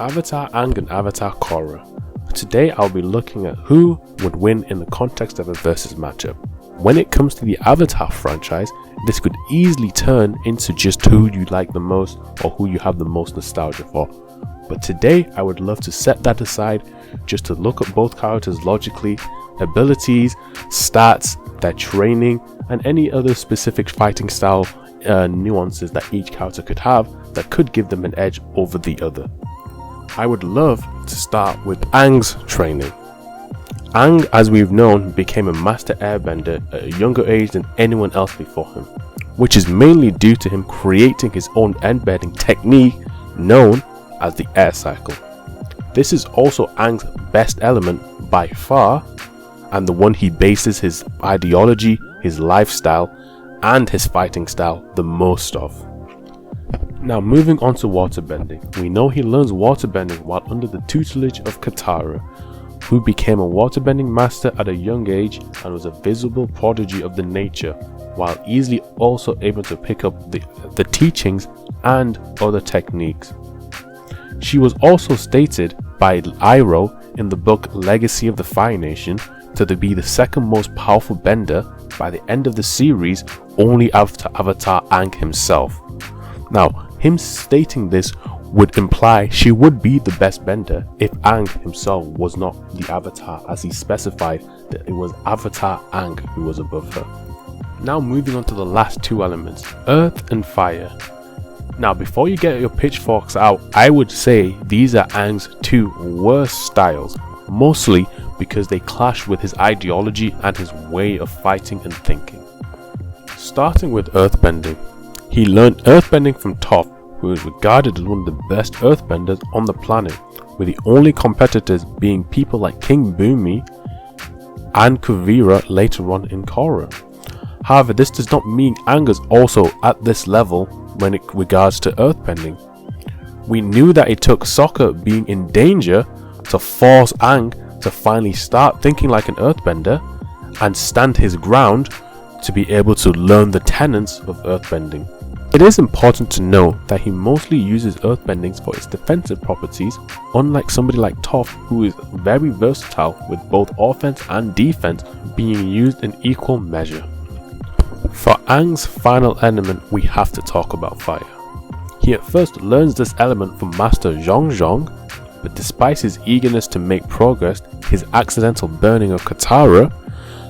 Avatar Aang and Avatar Korra. Today I'll be looking at who would win in the context of a versus matchup. When it comes to the Avatar franchise, this could easily turn into just who you like the most or who you have the most nostalgia for. But today I would love to set that aside just to look at both characters logically, abilities, stats, their training, and any other specific fighting style nuances that each character could have that could give them an edge over the other. I would love to start with Aang's training. Aang, as we've known, became a master airbender at a younger age than anyone else before him, which is mainly due to him creating his own airbending technique known as the air cycle. This is also Aang's best element by far, and the one he bases his ideology, his lifestyle, and his fighting style the most of. Now moving on to waterbending, we know he learns waterbending while under the tutelage of Katara, who became a waterbending master at a young age and was a visible prodigy of the nature, while easily also able to pick up the teachings and other techniques. She was also stated by Iroh in the book Legacy of the Fire Nation to be the second most powerful bender by the end of the series, only after Avatar Aang himself. Now, him stating this would imply she would be the best bender if Aang himself was not the Avatar, as he specified that it was Avatar Aang who was above her. Now moving on to the last two elements, earth and fire. Now before you get your pitchforks out, I would say these are Aang's two worst styles, mostly because they clash with his ideology and his way of fighting and thinking. Starting with earthbending, he learned earthbending from Toph, who is regarded as one of the best earthbenders on the planet, with the only competitors being people like King Bumi and Kuvira later on in Korra. However, this does not mean Aang is also at this level when it regards to earthbending. We knew that it took Sokka being in danger to force Aang to finally start thinking like an earthbender and stand his ground to be able to learn the tenets of earthbending. It is important to know that he mostly uses earthbendings for its defensive properties, unlike somebody like Toph, who is very versatile with both offense and defense being used in equal measure. For Aang's final element, we have to talk about fire. He at first learns this element from Master Zhong Zhong, but despite his eagerness to make progress, his accidental burning of Katara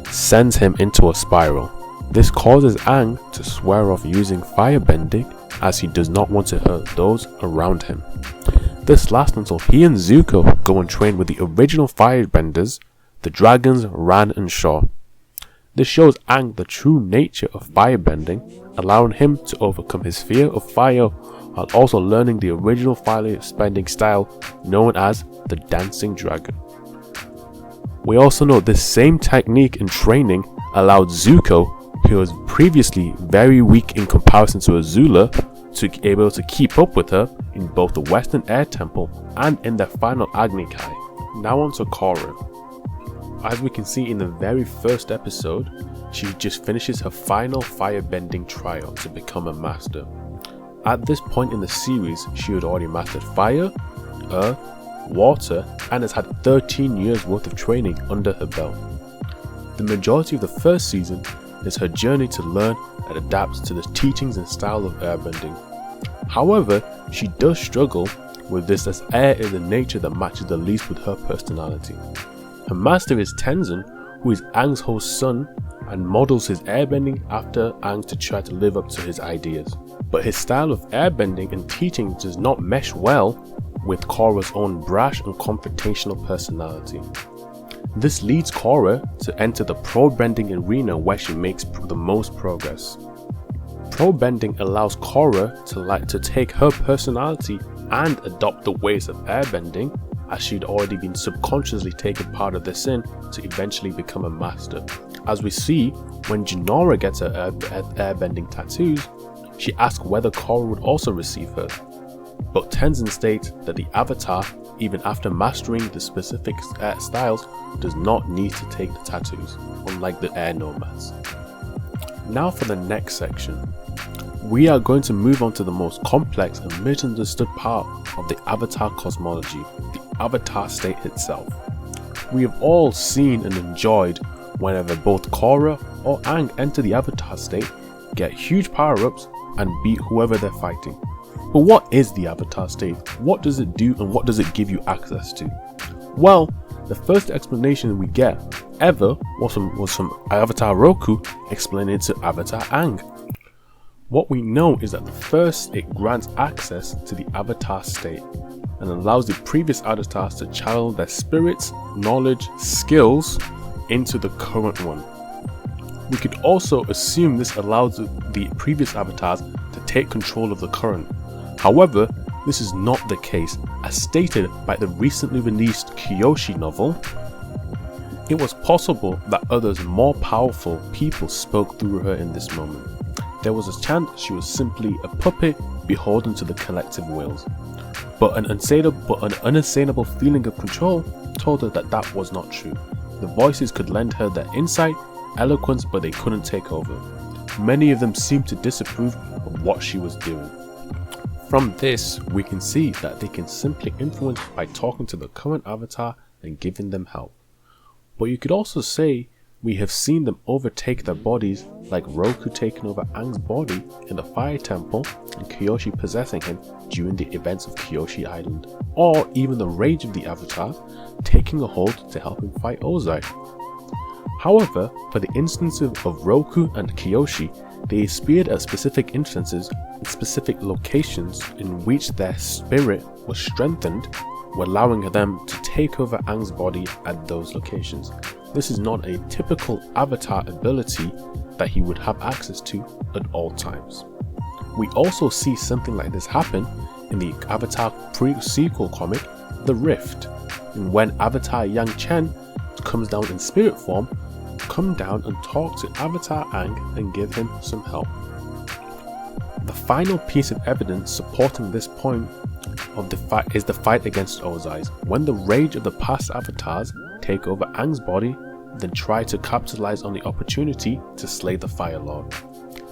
sends him into a spiral. This causes Aang to swear off using firebending, as he does not want to hurt those around him. This lasts until he and Zuko go and train with the original firebenders, the dragons Ran and Shaw. This shows Aang the true nature of firebending, allowing him to overcome his fear of fire while also learning the original firebending style known as the Dancing Dragon. We also know this same technique and training allowed Zuko, who was previously very weak in comparison to Azula, to be able to keep up with her in both the Western Air Temple and in their final Agni Kai. Now on to Korra. As we can see in the very first episode, she just finishes her final firebending trial to become a master. At this point in the series, she had already mastered fire, earth, water, and has had 13 years worth of training under her belt. The majority of the first season is her journey to learn and adapt to the teachings and style of airbending. However, she does struggle with this, as air is a nature that matches the least with her personality. Her master is Tenzin, who is Aang's host son and models his airbending after Aang to try to live up to his ideas. But his style of airbending and teaching does not mesh well with Korra's own brash and confrontational personality. This leads Korra to enter the pro-bending arena, where she makes the most progress. Pro-bending allows Korra to take her personality and adopt the ways of airbending, as she'd already been subconsciously taken part of this in to eventually become a master. As we see, when Jinora gets her airbending tattoos, she asks whether Korra would also receive her. But Tenzin states that the Avatar, even after mastering the specific styles, does not need to take the tattoos, unlike the air nomads. Now for the next section. we are going to move on to the most complex and misunderstood part of the Avatar cosmology, the Avatar state itself. We have all seen and enjoyed whenever both Korra or Aang enter the Avatar state, get huge power-ups, and beat whoever they're fighting. But what is the Avatar state? What does it do and what does it give you access to? Well, the first explanation we get ever was from Avatar Roku explaining it to Avatar Aang. What we know is that first it grants access to the Avatar state and allows the previous avatars to channel their spirits, knowledge, skills into the current one. We could also assume this allows the previous avatars to take control of the current. However, this is not the case. As stated by the recently released Kyoshi novel, it was possible that others more powerful people spoke through her in this moment. There was a chance she was simply a puppet beholden to the collective wills. But an unassailable feeling of control told her that that was not true. The voices could lend her their insight, eloquence, but they couldn't take over. Many of them seemed to disapprove of what she was doing. From this, we can see that they can simply influence by talking to the current avatar and giving them help. But you could also say we have seen them overtake their bodies, like Roku taking over Aang's body in the Fire Temple and Kyoshi possessing him during the events of Kyoshi Island, or even the rage of the avatar taking a hold to help him fight Ozai. However, for the instances of Roku and Kyoshi, they appeared at specific instances in specific locations in which their spirit was strengthened, allowing them to take over Aang's body at those locations. This is not a typical avatar ability that he would have access to at all times. We also see something like this happen in the Avatar pre-sequel comic, The Rift, and when Avatar Yang Chen comes down in spirit form, come down and talk to Avatar Aang and give him some help. The final piece of evidence supporting this point of the fight is the fight against Ozai, when the rage of the past avatars take over Aang's body, then try to capitalize on the opportunity to slay the Fire Lord.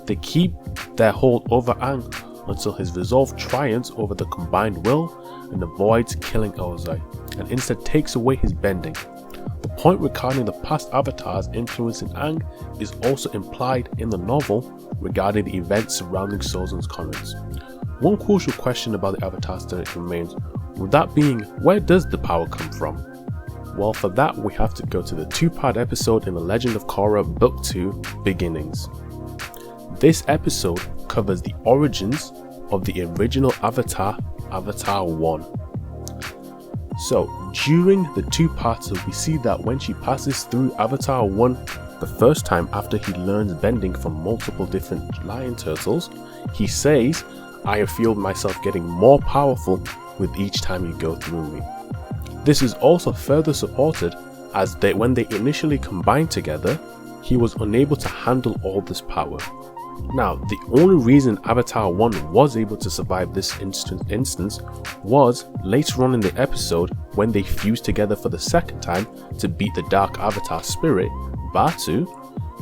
They keep their hold over Aang until his resolve triumphs over the combined will and avoids killing Ozai, and instead takes away his bending. The point regarding the past avatars influencing Aang is also implied in the novel regarding the events surrounding Sozon's comments. One crucial question about the Avatar state remains, with that being, where does the power come from? Well, for that we have to go to the two-part episode in The Legend of Korra Book 2, Beginnings. This episode covers the origins of the original Avatar, Avatar 1. So, during the two parts, we see that when she passes through Avatar 1 the first time after he learns bending from multiple different lion turtles, he says, "I feel myself getting more powerful with each time you go through me." This is also further supported as when they initially combined together, he was unable to handle all this power. Now, the only reason Avatar 1 was able to survive this instance was later on in the episode when they fused together for the second time to beat the Dark Avatar spirit, Batu.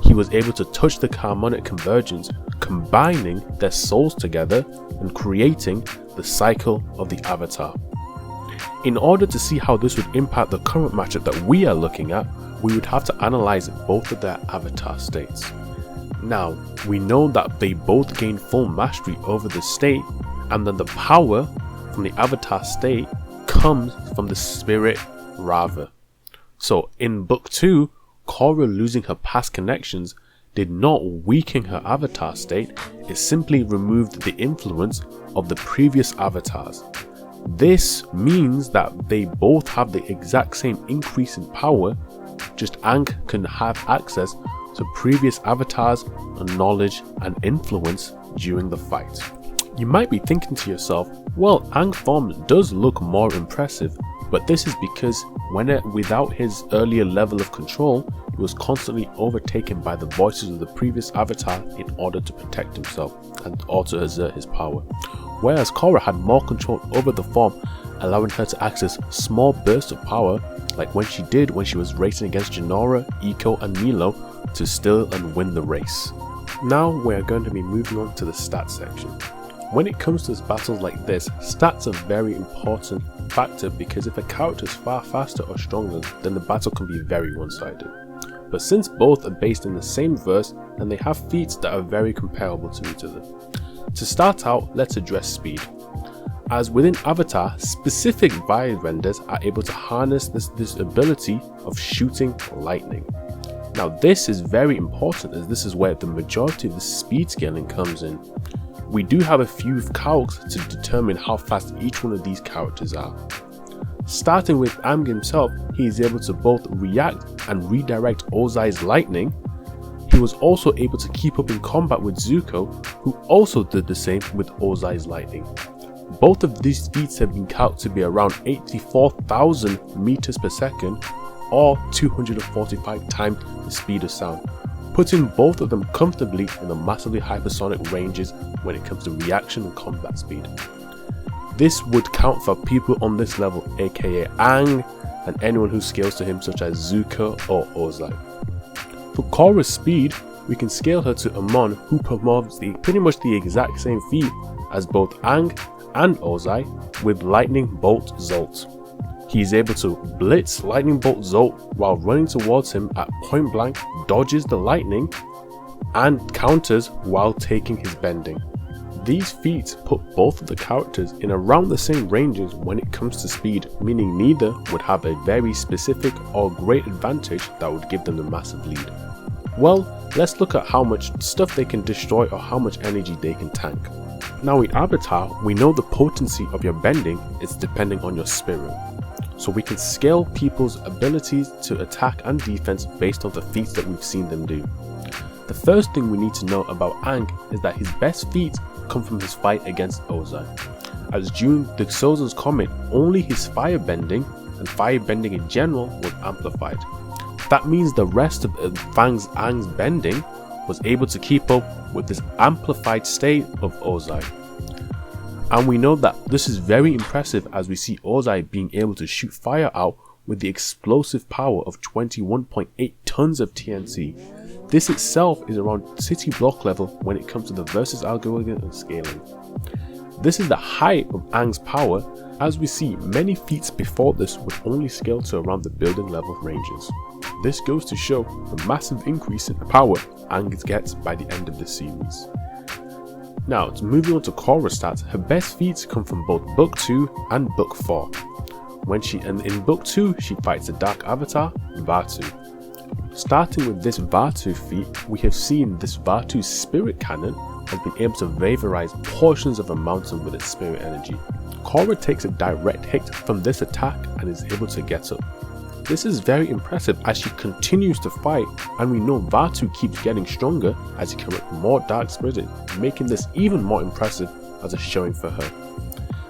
He was able to touch the harmonic convergence, combining their souls together and creating the cycle of the Avatar. In order to see how this would impact the current matchup that we are looking at, we would have to analyze both of their Avatar states. Now, we know that they both gain full mastery over the state, and then the power from the Avatar state comes from the spirit Rava. So in Book 2, Korra losing her past connections did not weaken her Avatar state, it simply removed the influence of the previous avatars. This means that they both have the exact same increase in power, just Aang can have access to previous avatars and knowledge and influence during the fight. You might be thinking to yourself, well, Aang's form does look more impressive, but this is because without his earlier level of control, he was constantly overtaken by the voices of the previous avatar in order to protect himself and also exert his power. Whereas Korra had more control over the form, allowing her to access small bursts of power, like when she was racing against Jinora, Iko and Milo to still and win the race. Now we're going to be moving on to the stats section. When it comes to battles like this, stats are a very important factor because if a character is far faster or stronger, then the battle can be very one-sided. But since both are based in the same verse, and they have feats that are very comparable to each other. To start out, let's address speed. As within Avatar, specific Airbenders are able to harness this ability of shooting lightning. Now this is very important as this is where the majority of the speed scaling comes in. We do have a few calcs to determine how fast each one of these characters are. Starting with Aang himself, he is able to both react and redirect Ozai's lightning. He was also able to keep up in combat with Zuko, who also did the same with Ozai's lightning. Both of these feats have been calculated to be around 84,000 meters per second or 245 times the speed of sound, putting both of them comfortably in the massively hypersonic ranges when it comes to reaction and combat speed. This would count for people on this level, aka Aang, and anyone who scales to him such as Zuko or Ozai. For Korra's speed, we can scale her to Amon, who performs pretty much the exact same feat as both Aang and Ozai with Lightning Bolt Zolt. He is able to blitz Lightning Bolt Zolt while running towards him at point blank, dodges the lightning, and counters while taking his bending. These feats put both of the characters in around the same ranges when it comes to speed, meaning neither would have a very specific or great advantage that would give them the massive lead. Well, let's look at how much stuff they can destroy or how much energy they can tank. Now in Avatar, we know the potency of your bending is depending on your spirit. So we can scale people's abilities to attack and defense based on the feats that we've seen them do. The first thing we need to know about Aang is that his best feats come from his fight against Ozai. As during the Sozon's comment, only his firebending and firebending in general was amplified. That means the rest of Aang's bending was able to keep up with this amplified state of Ozai. And we know that this is very impressive as we see Ozai being able to shoot fire out with the explosive power of 21.8 tons of TNT. This itself is around city block level when it comes to the versus algorithm and scaling. This is the height of Aang's power, as we see many feats before this would only scale to around the building level ranges. This goes to show the massive increase in power Aang gets by the end of the series. Now, moving on to Korra's stats, her best feats come from both Book 2 and Book 4. In Book 2, she fights the Dark Avatar, Vaatu. Starting with this Vaatu feat, we have seen this Vaatu's spirit cannon has been able to vaporize portions of a mountain with its spirit energy. Korra takes a direct hit from this attack and is able to get up. This is very impressive as she continues to fight, and we know Vaatu keeps getting stronger as he collects more dark spirit, making this even more impressive as a showing for her.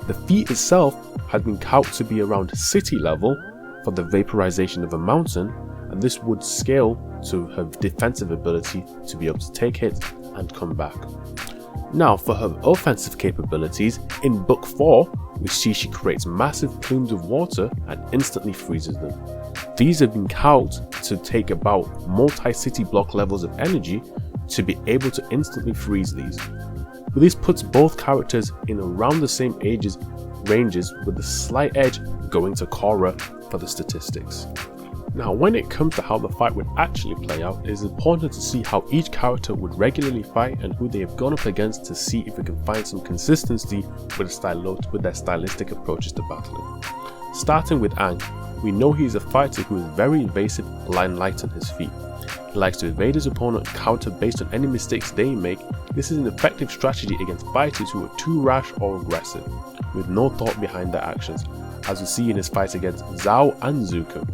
The feat itself has been calculated to be around city level for the vaporization of a mountain, and this would scale to her defensive ability to be able to take hits and come back. Now for her offensive capabilities, in Book 4 we see she creates massive plumes of water and instantly freezes them. These have been calculated to take about multi-city block levels of energy to be able to instantly freeze these. But this puts both characters in around the same ranges with a slight edge going to Korra for the statistics. Now when it comes to how the fight would actually play out, it is important to see how each character would regularly fight and who they have gone up against to see if we can find some consistency with their stylistic approaches to battling. Starting with Aang, we know he is a fighter who is very evasive and light on his feet. He likes to evade his opponent, counter based on any mistakes they make. This is an effective strategy against fighters who are too rash or aggressive, with no thought behind their actions, as we see in his fights against Zhao and Zuko.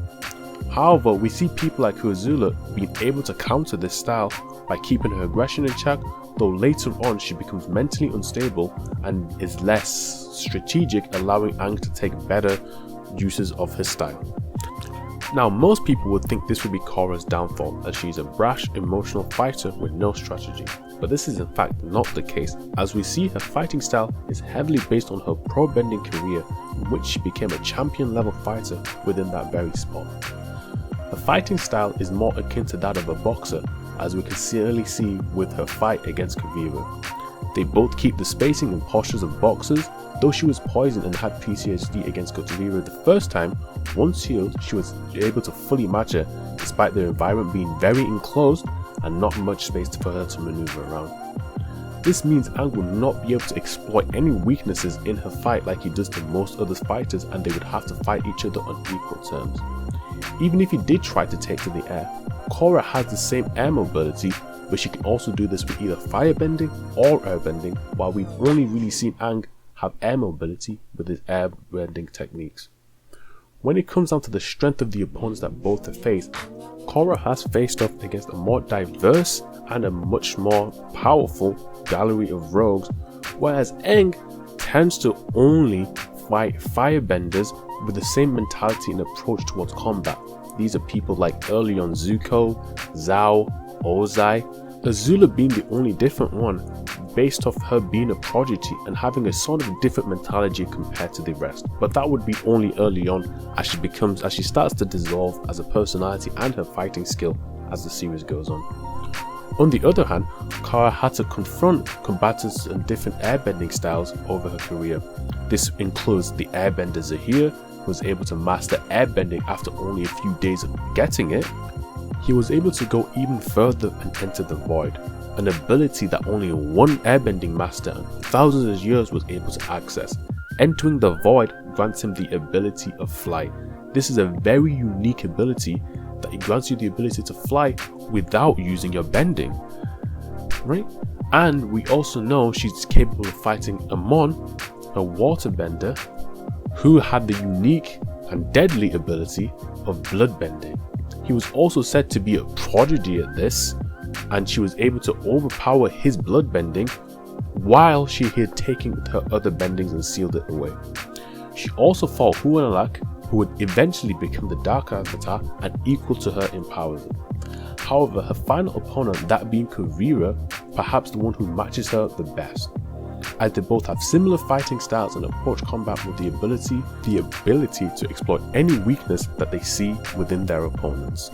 However, we see people like Azula being able to counter this style by keeping her aggression in check, though later on she becomes mentally unstable and is less strategic, allowing Aang to take better uses of his style. Now most people would think this would be Korra's downfall, as she is a brash, emotional fighter with no strategy, but this is in fact not the case, as we see her fighting style is heavily based on her pro-bending career, in which she became a champion level fighter within that very spot. Her fighting style is more akin to that of a boxer, as we can clearly see with her fight against Kuvira. They both keep the spacing and postures of boxers. Though she was poisoned and had PTSD against Kuvira the first time, once healed, she was able to fully match her despite their environment being very enclosed and not much space for her to maneuver around. This means Aang will not be able to exploit any weaknesses in her fight like he does to most other fighters, and they would have to fight each other on equal terms. Even if he did try to take to the air, Korra has the same air mobility, but she can also do this with either firebending or airbending, while we've only really seen Aang have air mobility with his airbending techniques. When it comes down to the strength of the opponents that both have faced, Korra has faced off against a more diverse and a much more powerful gallery of rogues, whereas Aang tends to only fight firebenders with the same mentality and approach towards combat. These are people like early on Zuko, Zhao, Ozai, Azula being the only different one, based off her being a prodigy and having a sort of different mentality compared to the rest. But that would be only early on, as she starts to dissolve as a personality and her fighting skill as the series goes on. On the other hand, Korra had to confront combatants and different airbending styles over her career. This includes the airbender Zahir, who was able to master airbending after only a few days of getting it. He was able to go even further and enter the void, an ability that only one airbending master in thousands of years was able to access. Entering the void grants him the ability of flight. This is a very unique ability that it grants you the ability to fly without using your bending, right? And we also know she's capable of fighting Amon, a waterbender, who had the unique and deadly ability of bloodbending. He was also said to be a prodigy at this, and she was able to overpower his bloodbending while she had taken her other bendings and sealed it away. She also fought Huanalak, who would eventually become the Dark Avatar and equal to her in power. However, her final opponent, that being Kuvira, perhaps the one who matches her the best, as they both have similar fighting styles and approach combat with the ability to exploit any weakness that they see within their opponents.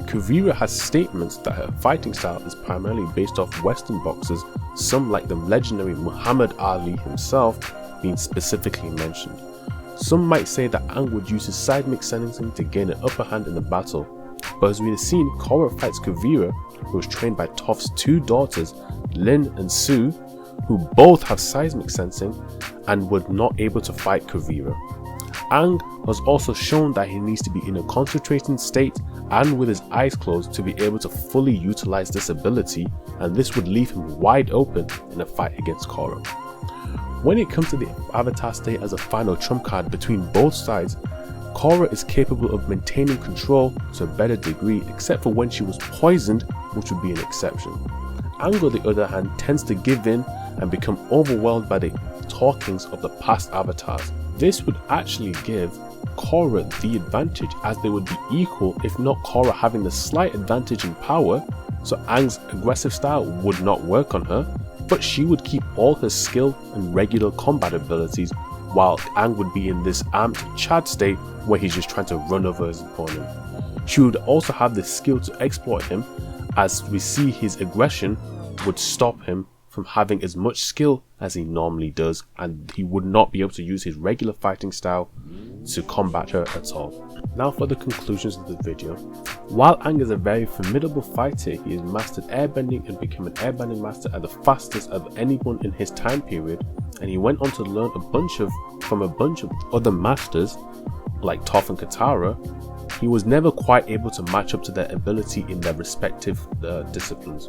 Kuvira has statements that her fighting style is primarily based off Western boxers, some like the legendary Muhammad Ali himself being specifically mentioned. Some might say that Aang would use his seismic sensing to gain an upper hand in the battle, but as we have seen, Korra fights Kuvira, who was trained by Toph's two daughters, Lin and Su, who both have seismic sensing and were not able to fight Kuvira. Aang has also shown that he needs to be in a concentrating state and with his eyes closed to be able to fully utilize this ability, and this would leave him wide open in a fight against Korra. When it comes to the Avatar state as a final trump card between both sides, Korra is capable of maintaining control to a better degree, except for when she was poisoned, which would be an exception. Aang, on the other hand, tends to give in and become overwhelmed by the talkings of the past avatars. This would actually give Korra the advantage, as they would be equal, if not Korra having the slight advantage in power, so Aang's aggressive style would not work on her, but she would keep all her skill and regular combat abilities, while Aang would be in this amped Chad state where he's just trying to run over his opponent. She would also have the skill to exploit him, as we see his aggression would stop him from having as much skill as he normally does, and he would not be able to use his regular fighting style to combat her at all. Now for the conclusions of the video. While Aang is a very formidable fighter, he has mastered airbending and became an airbending master at the fastest of anyone in his time period, and he went on to learn from a bunch of other masters like Toph and Katara. He was never quite able to match up to their ability in their respective disciplines.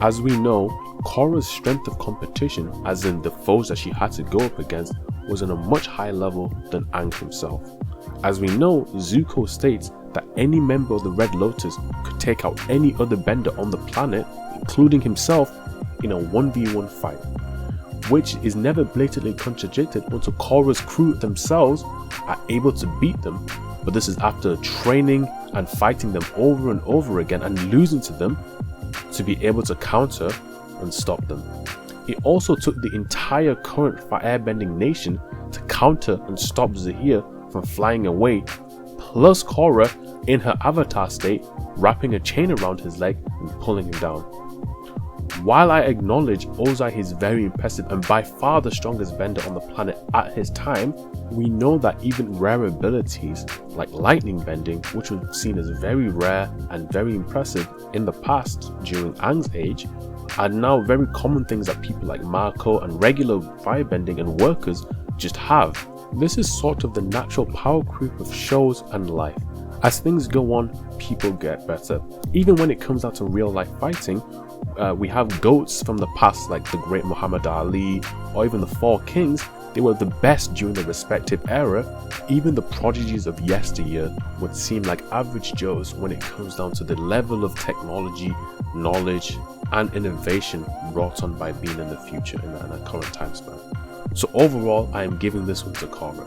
As we know, Korra's strength of competition, as in the foes that she had to go up against, was on a much higher level than Aang himself. As we know, Zuko states that any member of the Red Lotus could take out any other bender on the planet, including himself, in a 1v1 fight, which is never blatantly contradicted until Korra's crew themselves are able to beat them, but this is after training and fighting them over and over again and losing to them to be able to counter and stop them. It also took the entire current airbending nation to counter and stop Zahir from flying away, plus Korra in her avatar state, wrapping a chain around his leg and pulling him down. While I acknowledge Ozai is very impressive and by far the strongest bender on the planet at his time, we know that even rare abilities like lightning bending, which was seen as very rare and very impressive in the past during Aang's age, are now very common things that people like Marco and regular firebending and workers just have. This is sort of the natural power creep of shows and life. As things go on, people get better. Even when it comes out to real life fighting, we have goats from the past like the great Muhammad Ali or even the Four Kings. They were the best during their respective era. Even the prodigies of yesteryear would seem like average Joes when it comes down to the level of technology, knowledge and innovation brought on by being in the future in a current time span. So overall, I am giving this one to Korra.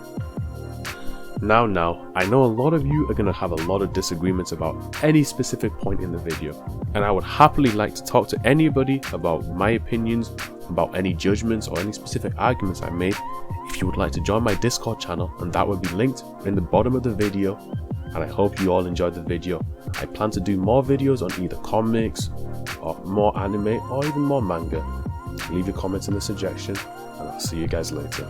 Now, I know a lot of you are going to have a lot of disagreements about any specific point in the video, and I would happily like to talk to anybody about my opinions, about any judgments or any specific arguments I made. If you would like to join my Discord channel, and that will be linked in the bottom of the video, and I hope you all enjoyed the video. I plan to do more videos on either comics, or more anime, or even more manga. Leave your comments in the suggestion, and I'll see you guys later.